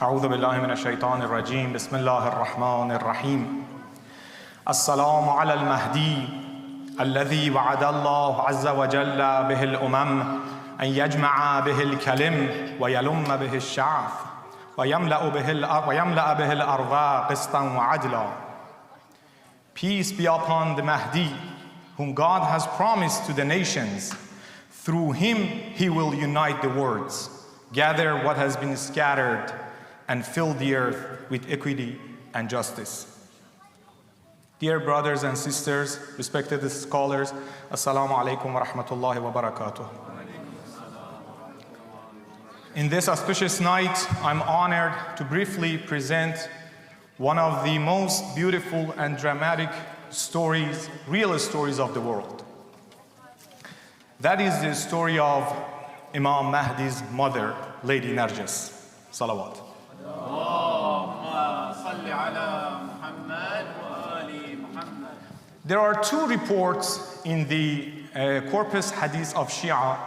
أعوذ بالله من الشيطان الرجيم بسم الله الرحمن الرحيم السلام على المهدي الذي وعد الله عز وجل به الأمم أن يجمع به الكلم ويلم به الشعف ويملأ به الأرض قسطا وعدلا. Peace be upon the Mahdi, whom God has promised to the nations. Through him he will unite the worlds, gather what has been scattered, and fill the earth with equity and justice. Dear brothers and sisters, respected scholars, Assalamu alaikum wa rahmatullahi wa barakatuh. In this auspicious night, I'm honored to briefly present one of the most beautiful and dramatic stories, real stories of the world. That is the story of Imam Mahdi's mother, Lady Narjis. Salawat. There are two reports in the corpus hadith of Shia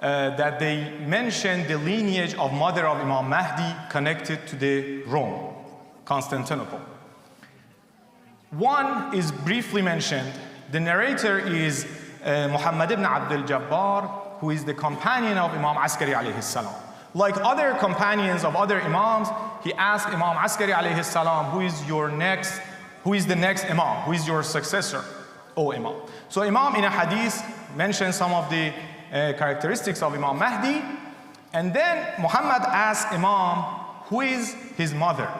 that they mention the lineage of mother of Imam Mahdi connected to the Rome, Constantinople. One is briefly mentioned. The narrator is Muhammad ibn Abdul Jabbar, who is the companion of Imam Askari alayhi salam. Like other companions of other Imams, he asked Imam Askari alayhi salam, who is the next Imam? Who is your successor, O Imam? So Imam in a hadith mentions some of the characteristics of Imam Mahdi, and then Muhammad asked Imam, who is his mother?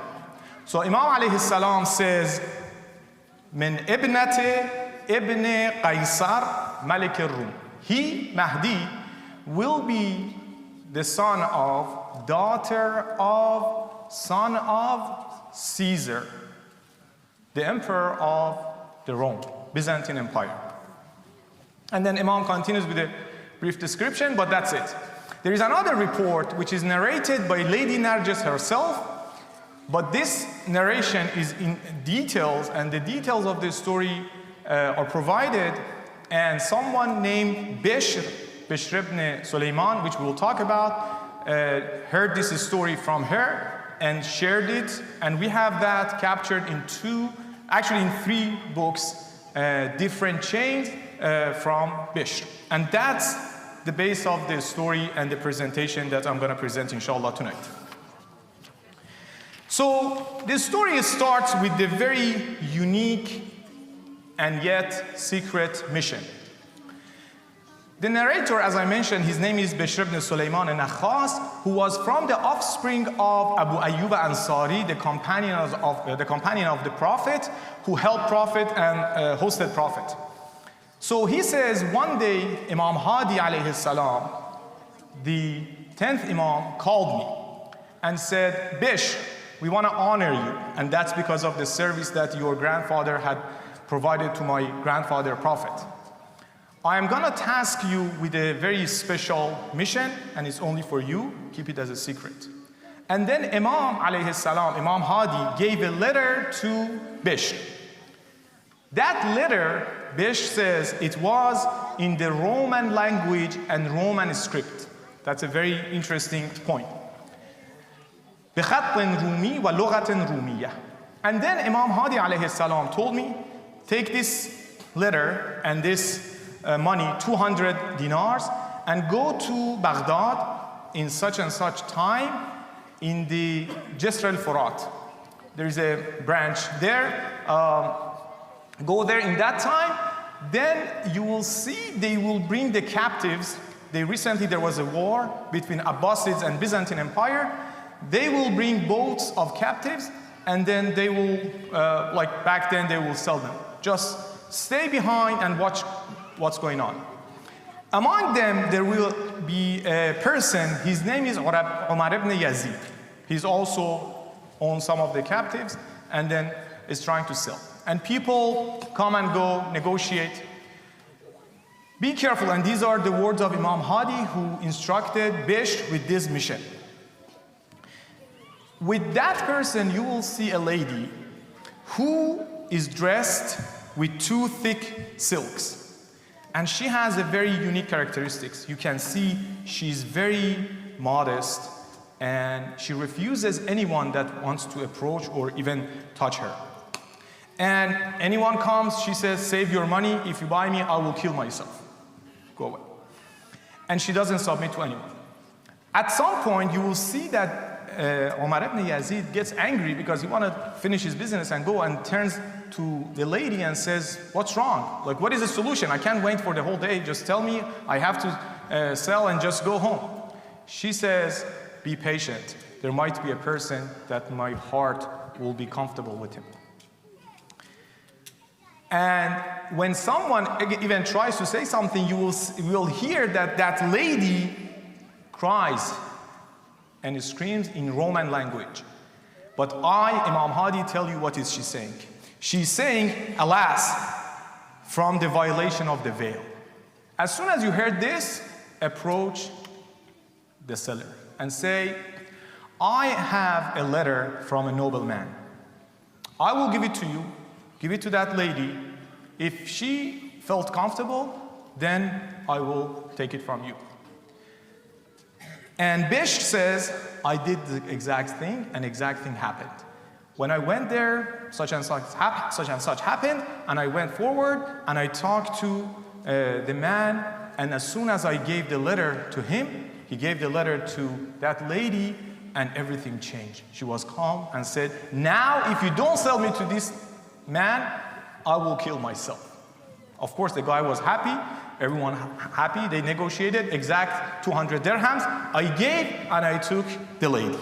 So Imam alayhi salam says, Min ibnate ibn Qaisar Malik al-Rum. He, Mahdi, will be the son of Caesar, the emperor of the Rome, Byzantine Empire. And then Imam continues with a brief description, but that's it. There is another report which is narrated by Lady Narjis herself, but this narration is in details, and the details of the story are provided, and someone named Bishr ibn Sulaiman, which we will talk about, heard this story from her and shared it, and we have that captured in three books, different chains from Bishr. And that's the base of the story and the presentation that I'm going to present inshallah tonight. So the story starts with the very unique and yet secret mission. The narrator, as I mentioned, his name is Bishr ibn Sulaiman al-Nakhas, who was from the offspring of Abu Ayyub Ansari, the companion of the Prophet, who helped Prophet and hosted Prophet. So he says, one day, Imam Mahdi alayhi salam, the 10th Imam, called me and said, Bishr, we want to honor you, and that's because of the service that your grandfather had provided to my grandfather Prophet. I am going to task you with a very special mission, and it's only for you. Keep it as a secret. And then Imam alayhi salam, Imam Mahdi, gave a letter to Bishr. That letter, Bishr says, it was in the Roman language and Roman script. That's a very interesting point. بِخَطٍ رُومِي وَلُغَةٍ رُومِيَّةٍ. And then Imam Mahdi alayhi salam told me, take this letter and this money, 200 dinars, and go to Baghdad in such and such time in the Jisr al-Furat. There is a branch there. Go there in that time. Then you will see they will bring the captives. Recently there was a war between Abbasids and Byzantine Empire. They will bring boats of captives, and then they will, like back then, they will sell them. Just stay behind and watch what's going on. Among them, there will be a person, his name is Umar ibn Yazid. He's also owns some of the captives and then is trying to sell. And people come and go, negotiate. Be careful, and these are the words of Imam Mahdi, who instructed Bishr with this mission. With that person, you will see a lady who is dressed with two thick silks. And she has a very unique characteristics. You can see she's very modest, and she refuses anyone that wants to approach or even touch her. And anyone comes, she says, save your money. If you buy me, I will kill myself. Go away. And she doesn't submit to anyone. At some point, you will see that Umar ibn Yazid gets angry because he wants to finish his business and go, and turns to the lady and says, what's wrong? Like, what is the solution? I can't wait for the whole day. Just tell me I have to sell and just go home. She says, be patient. There might be a person that my heart will be comfortable with him. And when someone even tries to say something, you will hear that that lady cries and screams in Roman language. But I, Imam Mahdi, tell you what is she saying. She's saying, alas, from the violation of the veil. As soon as you heard this, approach the seller and say, I have a letter from a nobleman. I will give it to you. Give it to that lady. If she felt comfortable, then I will take it from you. And Bishr says, I did the exact thing, and exact thing happened. When I went there, such and such happened, and I went forward, and I talked to the man, and as soon as I gave the letter to him, he gave the letter to that lady, and everything changed. She was calm and said, now if you don't sell me to this man, I will kill myself. Of course, the guy was happy, everyone happy, they negotiated exact 200 dirhams. I gave and I took the lady.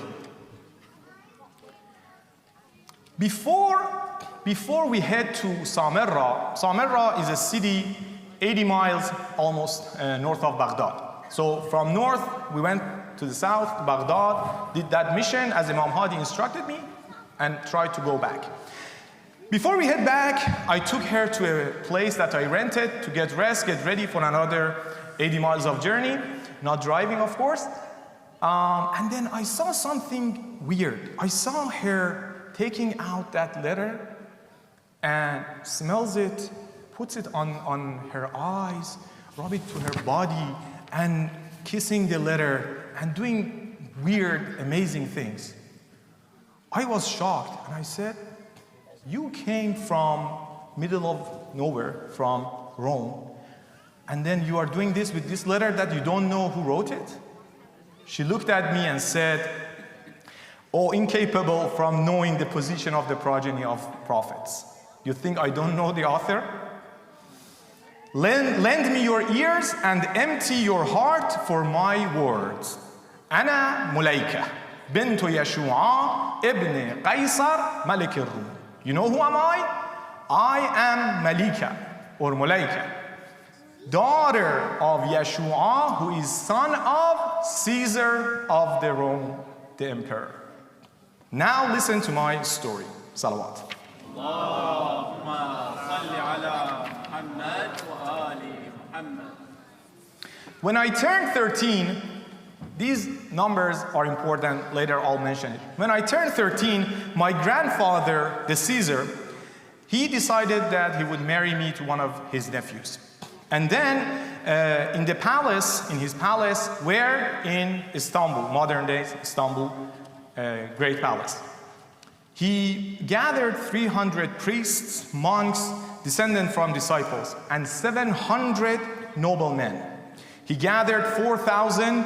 Before we head to Samarra, Samarra is a city 80 miles almost north of Baghdad. So from north, we went to the south, to Baghdad, did that mission as Imam Mahdi instructed me, and tried to go back. Before we head back, I took her to a place that I rented to get rest, get ready for another 80 miles of journey, not driving, of course. And then I saw something weird. I saw her taking out that letter and smells it, puts it on her eyes, rub it to her body, and kissing the letter and doing weird, amazing things. I was shocked, and I said, you came from middle of nowhere, from Rome, and then you are doing this with this letter that you don't know who wrote it? She looked at me and said, oh, incapable from knowing the position of the progeny of prophets. You think I don't know the author? Lend me your ears and empty your heart for my words. أنا ملائكة بنت يشوع ابن قيصر ملك الروم. You know who am I? I am Malika, or Mulaika, daughter of Yeshua, who is son of Caesar of the Rome, the emperor. Now listen to my story. Salawat. When I turned 13, these numbers are important, later I'll mention it. When I turned 13, my grandfather, the Caesar, he decided that he would marry me to one of his nephews. And then in his palace, where in Istanbul, modern day Istanbul, great palace. He gathered 300 priests, monks, descended from disciples, and 700 noblemen. He gathered 4,000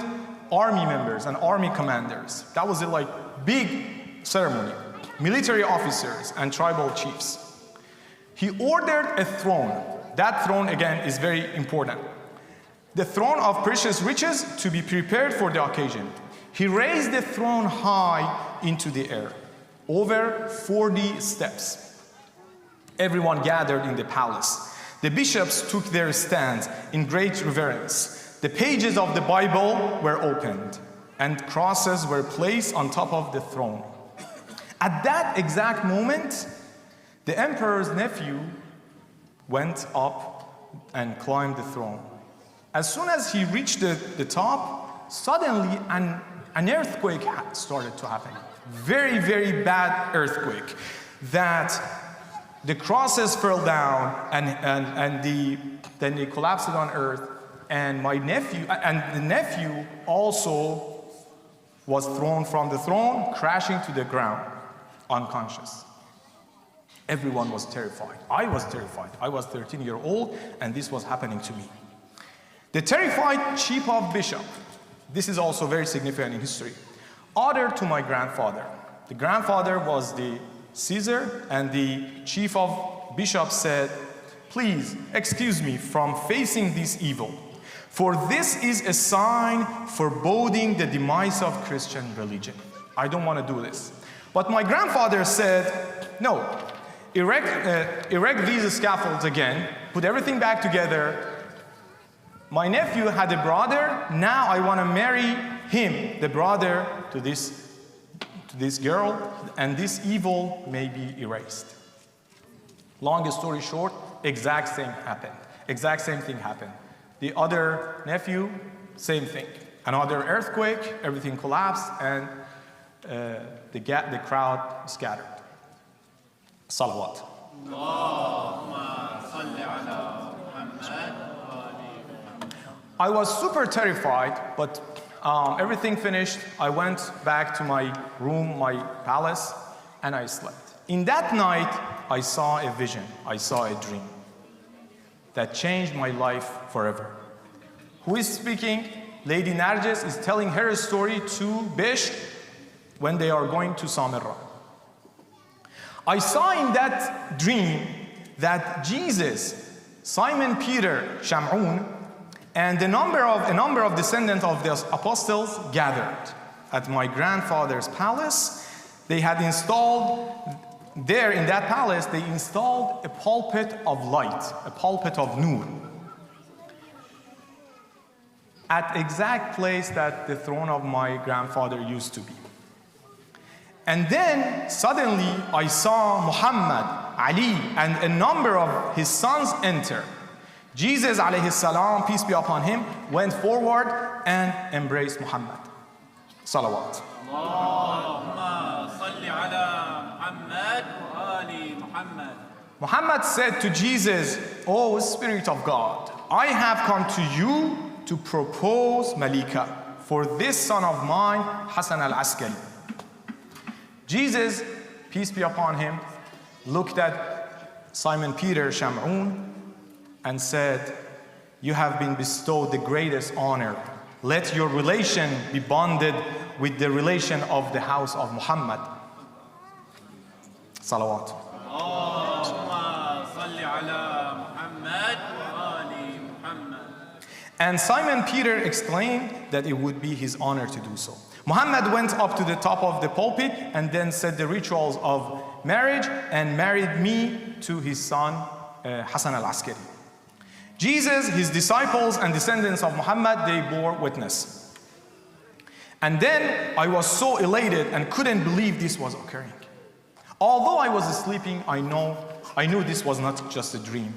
army members and army commanders. That was a big ceremony. Military officers and tribal chiefs. He ordered a throne. That throne, again, is very important. The throne of precious riches to be prepared for the occasion. He raised the throne high into the air, over 40 steps. Everyone gathered in the palace. The bishops took their stands in great reverence. The pages of the Bible were opened, and crosses were placed on top of the throne. At that exact moment, the emperor's nephew went up and climbed the throne. As soon as he reached the top, suddenly an earthquake started to happen. Very, very bad earthquake. That the crosses fell down and then they collapsed on earth. And my nephew, and the nephew also was thrown from the throne, crashing to the ground, unconscious. Everyone was terrified. I was terrified. I was 13-year-old, and this was happening to me. The terrified chief of bishop, this is also very significant in history, ordered to my grandfather. The grandfather was the Caesar, and the chief of bishop said, "Please excuse me from facing this evil, for this is a sign foreboding the demise of Christian religion. I don't want to do this." But my grandfather said, "No, erect these scaffolds again, put everything back together. My nephew had a brother, now I want to marry him, the brother, to this girl, and this evil may be erased." Long story short, exact same thing happened. The other nephew, same thing. Another earthquake, everything collapsed, and the crowd scattered. Salawat. I was super terrified, but everything finished. I went back to my room, my palace, and I slept. In that night, I saw a vision. I saw a dream that changed my life forever. Who is speaking? Lady Narjis is telling her story to Bish when they are going to Samarra. I saw in that dream that Jesus, Simon Peter, Shamun, and a number of descendants of the apostles gathered at my grandfather's palace. They had installed there in that palace, they installed a pulpit of light, a pulpit of nur, at exact place that the throne of my grandfather used to be. And then suddenly I saw Muhammad, Ali, and a number of his sons enter. Jesus alayhi salam, peace be upon him, went forward and embraced Muhammad. Salawat. Muhammad said to Jesus, "O Spirit of God, I have come to you to propose Malika for this son of mine, Hassan al-Askari." Jesus, peace be upon him, looked at Simon Peter Shamun and said, "You have been bestowed the greatest honor. Let your relation be bonded with the relation of the house of Muhammad." Salawat. And Simon Peter explained that it would be his honor to do so. Muhammad went up to the top of the pulpit and then said the rituals of marriage and married me to his son Hassan al-Askari. Jesus, his disciples and descendants of Muhammad, they bore witness. And then I was so elated and couldn't believe this was occurring. Although I was sleeping, I knew this was not just a dream.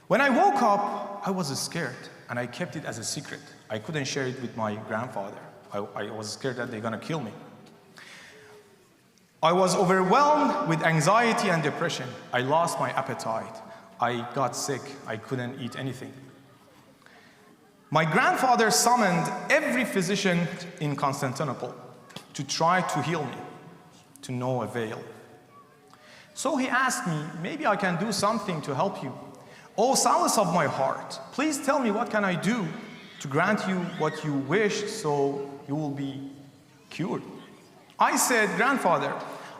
When I woke up, I was scared, and I kept it as a secret. I couldn't share it with my grandfather. I was scared that they're gonna kill me. I was overwhelmed with anxiety and depression. I lost my appetite. I got sick. I couldn't eat anything. My grandfather summoned every physician in Constantinople to try to heal me, to no avail. So he asked me, "Maybe I can do something to help you. O solace of my heart, please tell me what can I do to grant you what you wish so you will be cured." I said, "Grandfather,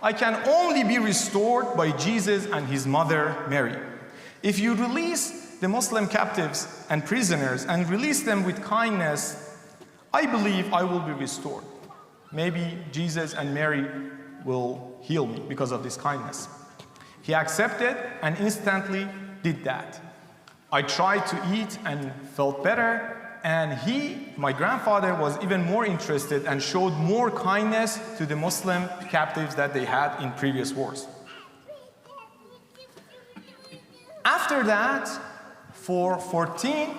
I can only be restored by Jesus and his mother Mary. If you release the Muslim captives and prisoners and release them with kindness, I believe I will be restored. Maybe Jesus and Mary will heal me because of this kindness." He accepted and instantly did that. I tried to eat and felt better, and my grandfather, was even more interested and showed more kindness to the Muslim captives that they had in previous wars. After that, for 14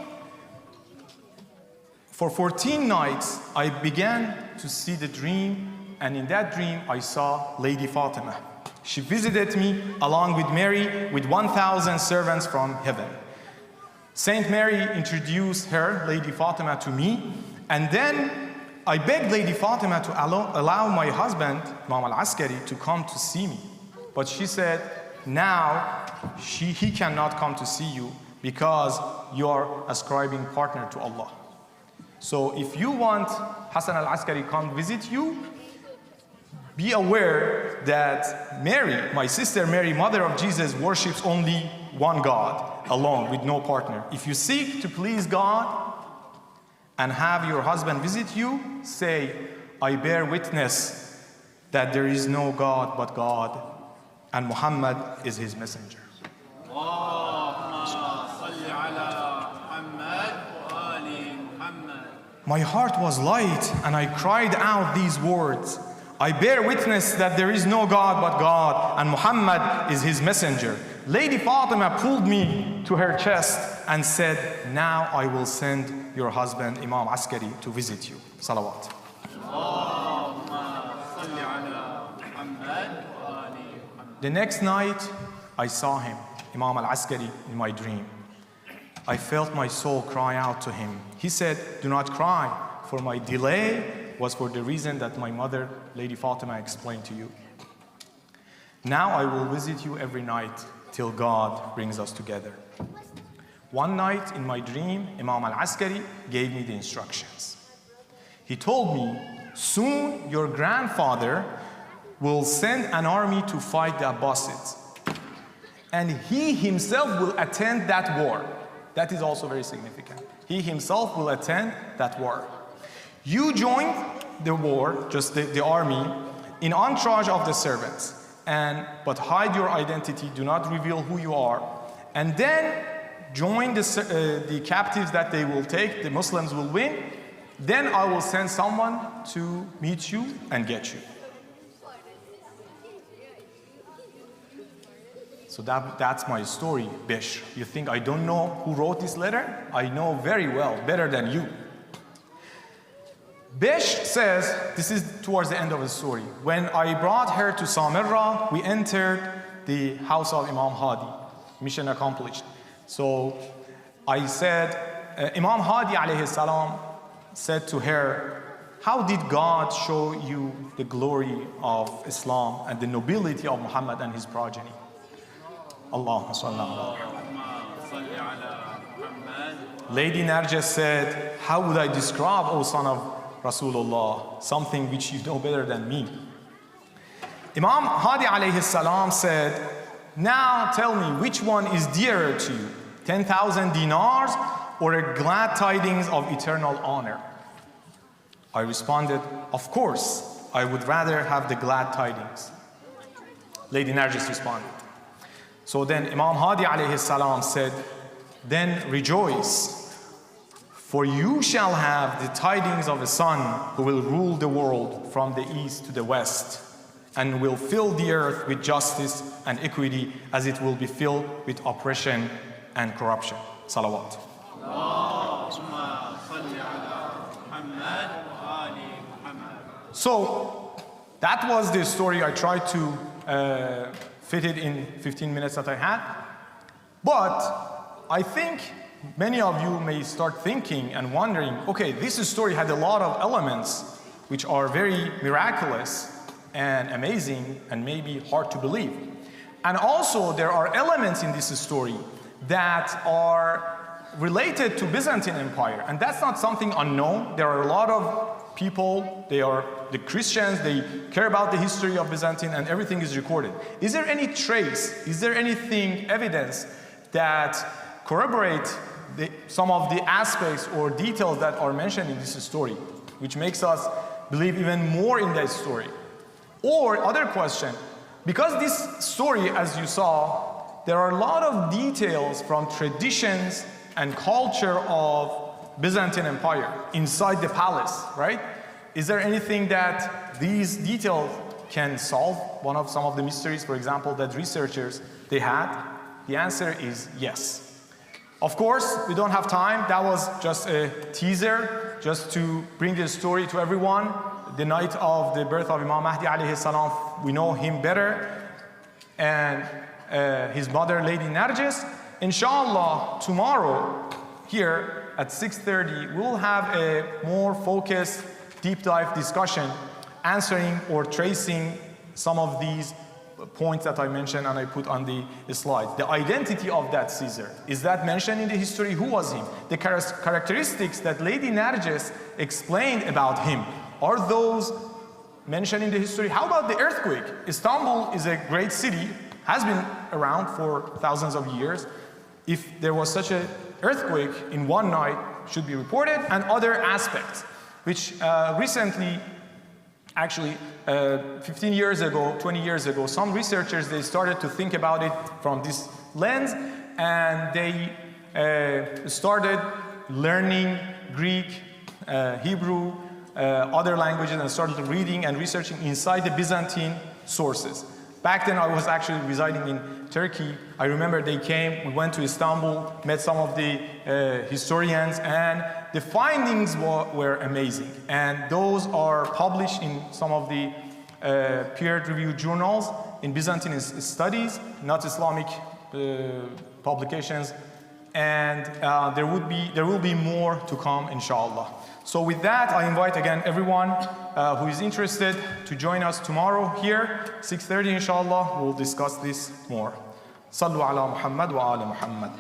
nights, I began to see the dream, and in that dream, I saw Lady Fatima. She visited me along with Mary with 1,000 servants from heaven. Saint Mary introduced her, Lady Fatima, to me, And then I begged Lady Fatima to allow my husband, Imam al-Askari, to come to see me. But she said, now he cannot come to see you because you are ascribing partner to Allah. So if you want Hassan al-Askari come visit you, be aware that Mary, my sister Mary, mother of Jesus, worships only one God alone with no partner. If you seek to please God and have your husband visit you, say, I bear witness that there is no God but God, and Muhammad is his messenger. My heart was light and I cried out these words. I bear witness that there is no God but God, and Muhammad is his messenger. Lady Fatima pulled me to her chest and said, now I will send your husband, Imam Askari, to visit you. Salawat. The next night, I saw him, Imam al-Askari, in my dream. I felt my soul cry out to him. He said, do not cry, for my delay was for the reason that my mother, Lady Fatima, explained to you. Now I will visit you every night till God brings us together. One night in my dream, Imam al-Askari gave me the instructions. He told me, soon your grandfather will send an army to fight the Abbasids, and he himself will attend that war. That is also very significant. He himself will attend that war. You join the war, just the army, in entourage of the servants, but hide your identity, do not reveal who you are, and then join the captives that they will take, the Muslims will win, then I will send someone to meet you and get you. So that's my story, Bishr. You think I don't know who wrote this letter? I know very well, better than you. Bishr says, this is towards the end of the story, when I brought her to Samarra, we entered the house of Imam Mahdi. Mission accomplished. So I said, Imam Mahdi alayhi salam said to her, how did God show you the glory of Islam and the nobility of Muhammad and his progeny? Allahumma salli ala Muhammad. Lady Narjis said, how would I describe, O son of Rasulullah, something which you know better than me? Imam Mahdi alayhi salam said, now tell me, which one is dearer to you, 10,000 dinars or a glad tidings of eternal honor? I responded, of course, I would rather have the glad tidings. Lady Narjis responded. So then Imam Mahdi alayhi salam said, then rejoice, for you shall have the tidings of a son who will rule the world from the east to the west, and will fill the earth with justice and equity as it will be filled with oppression and corruption. Salawat. So that was the story. I tried to fit it in 15 minutes that I had. But I think many of you may start thinking and wondering, okay, this story had a lot of elements which are very miraculous and amazing and maybe hard to believe. And also there are elements in this story that are related to Byzantine Empire, and that's not something unknown. There are a lot of people, they are the Christians, they care about the history of Byzantine, and everything is recorded. Is there any trace, is there anything, evidence that corroborate some of the aspects or details that are mentioned in this story, which makes us believe even more in that story? Or other question, because this story, as you saw, there are a lot of details from traditions and culture of Byzantine Empire inside the palace, right? Is there anything that these details can solve some of the mysteries, for example, that researchers they had? The answer is yes. Of course, we don't have time. That was just a teaser, just to bring this story to everyone. The night of the birth of Imam Mahdi alayhi salam, we know him better, and his mother, Lady Narjis. Inshallah, tomorrow here at 6:30, we'll have a more focused, deep dive discussion answering or tracing some of these points that I mentioned and I put on the slide. The identity of that Caesar, is that mentioned in the history? Who was him? The characteristics that Lady Narjis explained about him, are those mentioned in the history? How about the earthquake? Istanbul is a great city, has been around for thousands of years. If there was such an earthquake in one night, should be reported, and other aspects, which recently, actually 15 years ago, 20 years ago, some researchers, they started to think about it from this lens, and they started learning Greek, Hebrew, other languages, and started reading and researching inside the Byzantine sources. Back then I was actually residing in Turkey. I remember they came, we went to Istanbul, met some of the historians, and the findings were amazing. And those are published in some of the peer-reviewed journals in Byzantine studies, not Islamic publications. And there will be more to come, inshallah. So with that, I invite again everyone who is interested to join us tomorrow here, 6:30 inshallah. We'll discuss this more. Sallu ala Muhammad wa ala Muhammad.